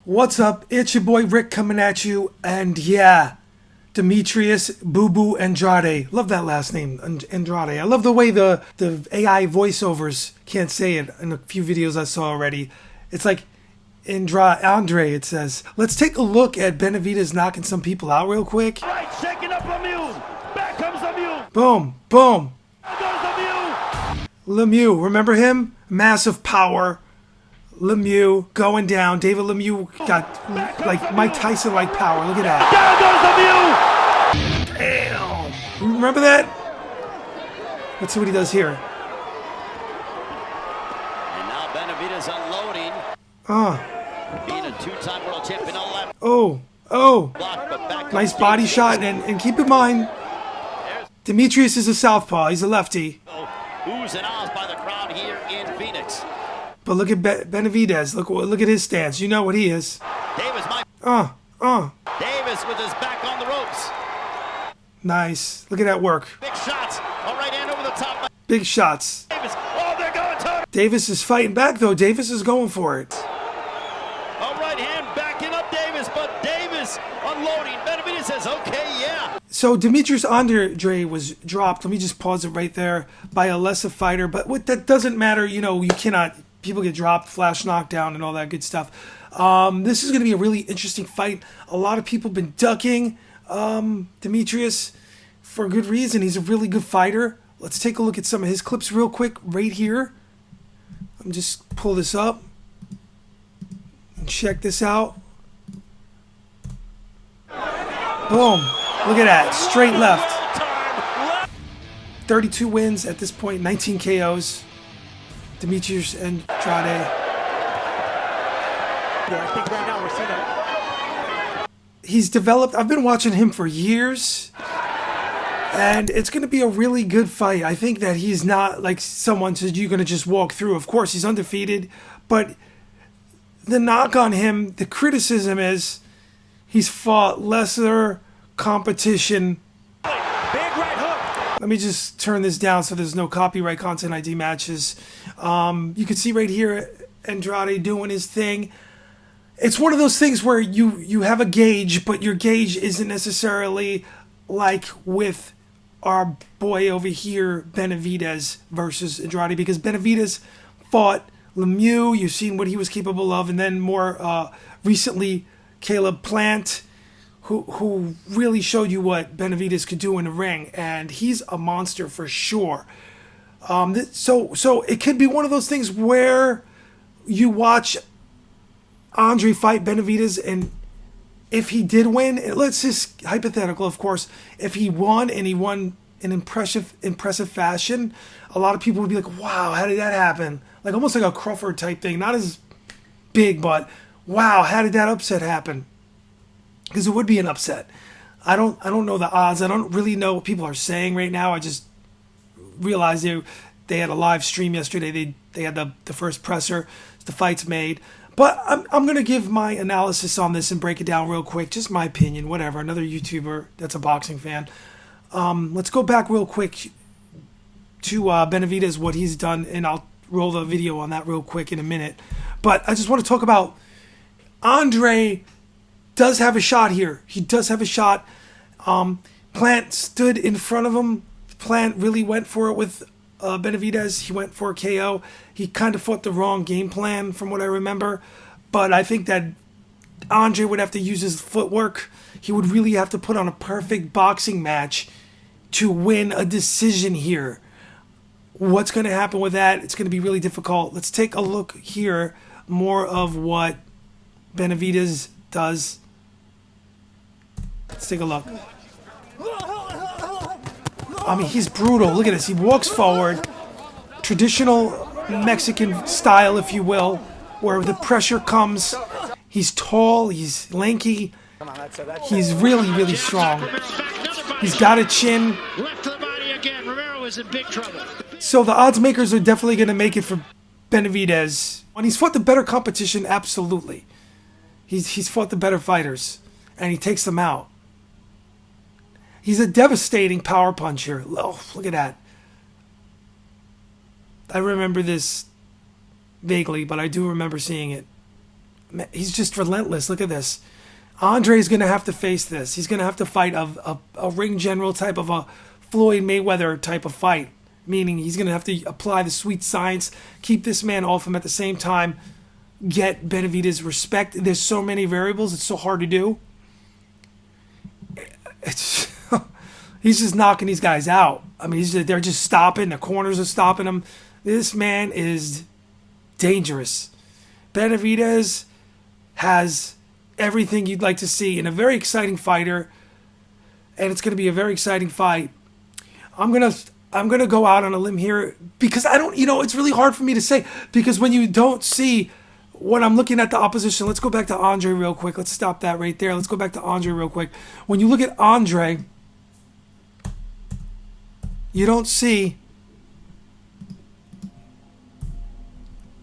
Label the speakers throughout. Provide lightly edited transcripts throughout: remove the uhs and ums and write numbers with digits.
Speaker 1: What's up? It's your boy Rick coming at you, and yeah, Demetrius Boo Boo Andrade. Love that last name, Andrade. I love the way the AI voiceovers can't say it in a few videos I saw already. It's like Andre, it says. Let's take a look at Benavidez knocking some people out real quick.
Speaker 2: Right, shaking up Lemieux. Back comes Lemieux.
Speaker 1: Boom, boom.
Speaker 2: There goes Lemieux.
Speaker 1: Lemieux, remember him? Massive power. Lemieux going down. David Lemieux got like Mike Tyson-like power. Look at that.
Speaker 2: Down goes Lemieux.
Speaker 1: Damn. You remember that? Let's see what he does here.
Speaker 3: And now Benavidez unloading. Being a two-time world champion.
Speaker 1: Oh. Nice body shot. And keep in mind, Demetrius is a southpaw. He's a lefty.
Speaker 3: Oohs and ahs by the crowd here in Phoenix.
Speaker 1: But look at Benavidez. Look at his stance. You know what he is.
Speaker 3: Davis might. Davis with his back on the ropes.
Speaker 1: Nice. Look at that work.
Speaker 3: Big shots. All right hand over the top.
Speaker 1: Big shots.
Speaker 3: Davis. Oh, they're going to.
Speaker 1: Davis is fighting back, though. Davis is going for it.
Speaker 3: All right hand backing up Davis, but Davis unloading. Benavidez says, okay, yeah.
Speaker 1: So Demetrius Andrade was dropped. Let me just pause it right there by a lesser fighter. But that doesn't matter. You know, you cannot. People get dropped, flash knockdown, and all that good stuff. This is going to be a really interesting fight. A lot of people have been ducking Demetrius for good reason. He's a really good fighter. Let's take a look at some of his clips real quick right here. Let me just pull this up and check this out. Boom. Look at that. Straight left. 32 wins at this point, 19 KOs. Demetrius Andrade.
Speaker 2: Yeah, I think right now we're seeing that.
Speaker 1: He's developed. I've been watching him for years, and it's going to be a really good fight. I think that he's not like someone that you're going to just walk through. Of course, he's undefeated, but the knock on him, the criticism is he's fought lesser competition. Let me just turn this down so there's no copyright content ID matches. You can see right here Andrade doing his thing. It's one of those things where you have a gauge, but your gauge isn't necessarily like with our boy over here, Benavidez versus Andrade, because Benavidez fought Lemieux. You've seen what he was capable of, and then more recently, Caleb Plant, who really showed you what Benavidez could do in the ring, and he's a monster for sure. So it could be one of those things where you watch Andre fight Benavidez, and if he did win, let's just hypothetical, of course, if he won and he won in impressive fashion, a lot of people would be like, "Wow, how did that happen?" Like almost like a Crawford type thing, not as big, but wow, how did that upset happen? Because it would be an upset. I don't know the odds. I don't really know what people are saying right now. I just realized they had a live stream yesterday. They had the first presser. The fight's made. But I'm going to give my analysis on this and break it down real quick. Just my opinion, whatever. Another YouTuber that's a boxing fan. Let's go back real quick to Benavidez, what he's done, and I'll roll the video on that real quick in a minute. But I just want to talk about Andre does have a shot here. He does have a shot. Plant stood in front of him. Plant really went for it with Benavidez. He went for a KO. He kind of fought the wrong game plan from what I remember. But I think that Andre would have to use his footwork. He would really have to put on a perfect boxing match to win a decision here. What's going to happen with that? It's going to be really difficult. Let's take a look here. More of what Benavidez does. Let's take a look. I mean, he's brutal. Look at this. He walks forward. Traditional Mexican style, if you will, where the pressure comes. He's tall. He's lanky. He's really, really strong. He's got a chin. So the odds makers are definitely going to make it for Benavidez. When he's fought the better competition, absolutely. He's fought the better fighters, and he takes them out. He's a devastating power puncher. Oh, look at that. I remember this vaguely, but I do remember seeing it. he's just relentless. Look at this. Andre's going to have to face this. He's going to have to fight a ring general type of a Floyd Mayweather type of fight, meaning he's going to have to apply the sweet science, keep this man off him at the same time, get Benavidez respect. There's so many variables. It's so hard to do. He's just knocking these guys out. I mean, they're just stopping. The corners are stopping him. This man is dangerous. Benavidez has everything you'd like to see in a very exciting fighter, and it's going to be a very exciting fight. I'm gonna go out on a limb here because I don't, it's really hard for me to say because when you don't see when I'm looking at the opposition, let's go back to Andre real quick. Let's stop that right there. Let's go back to Andre real quick. When you look at Andre, you don't see.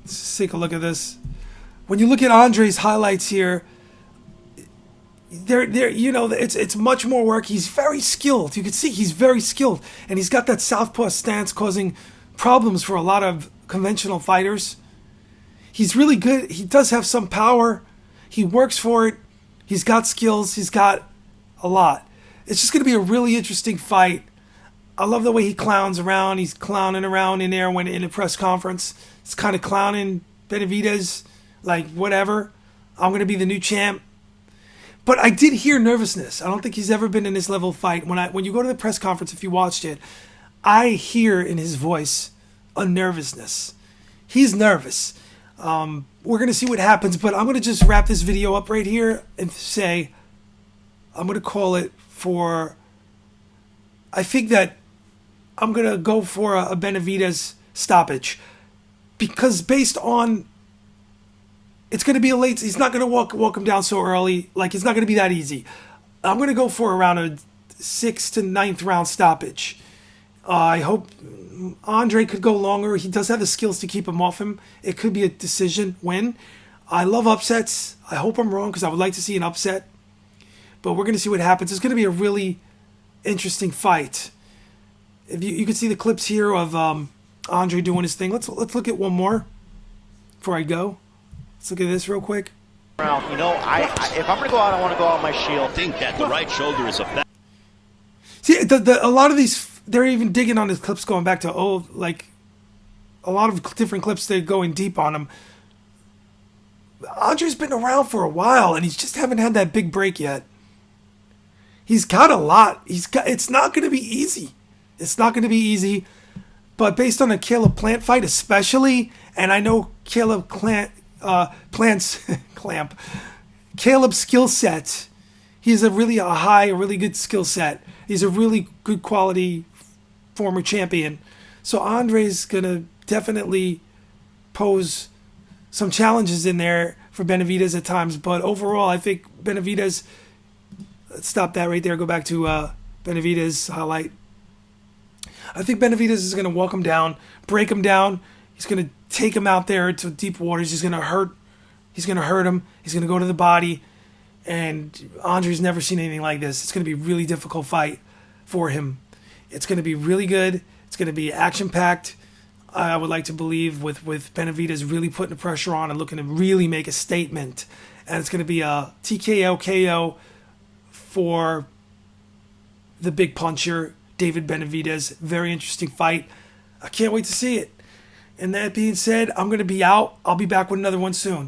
Speaker 1: Let's take a look at this. When you look at Andre's highlights here, it's much more work. He's very skilled. You can see he's very skilled, and he's got that southpaw stance causing problems for a lot of conventional fighters. He's really good. He does have some power. He works for it. He's got skills. He's got a lot. It's just going to be a really interesting fight. I love the way he clowns around. He's clowning around in there when in a press conference. It's kind of clowning Benavidez, like whatever. I'm going to be the new champ. But I did hear nervousness. I don't think he's ever been in this level of fight. When you go to the press conference, if you watched it, I hear in his voice a nervousness. He's nervous. We're going to see what happens, but I'm going to just wrap this video up right here and say I'm going to call it for... I think that I'm going to go for a Benavidez stoppage because based on... It's going to be a late... He's not going to walk him down so early. Like, it's not going to be that easy. I'm going to go for around a 6th to 9th round stoppage. I hope Andre could go longer. He does have the skills to keep him off him. It could be a decision win. I love upsets. I hope I'm wrong because I would like to see an upset. But we're going to see what happens. It's going to be a really interesting fight. If you can see the clips here of Andre doing his thing. Let's look at one more before I go. Let's look at this real quick.
Speaker 2: If I'm going to go out, I want to go out my shield.
Speaker 3: I think that the right shoulder is a bad.
Speaker 1: See, a lot of these, they're even digging on his clips going back to, like, a lot of different clips, they're going deep on him. Andre's been around for a while, and he's just haven't had that big break yet. He's got a lot. It's not going to be easy. It's not going to be easy. But based on a Caleb Plant fight especially, and I know Caleb Caleb's skill set, he's a really good skill set. He's a really good quality former champion. So Andre's going to definitely pose some challenges in there for Benavidez at times. But overall, I think Benavidez... Let's stop that right there. Go back to Benavidez highlight. I think Benavidez is going to walk him down, break him down. He's going to take him out there to deep waters. He's going to hurt him. He's going to go to the body. And Andre's never seen anything like this. It's going to be a really difficult fight for him. It's going to be really good. It's going to be action-packed. I would like to believe with Benavidez really putting the pressure on and looking to really make a statement. And it's going to be a TKO KO for the big puncher, David Benavidez. Very interesting fight. I can't wait to see it. And that being said, I'm going to be out. I'll be back with another one soon.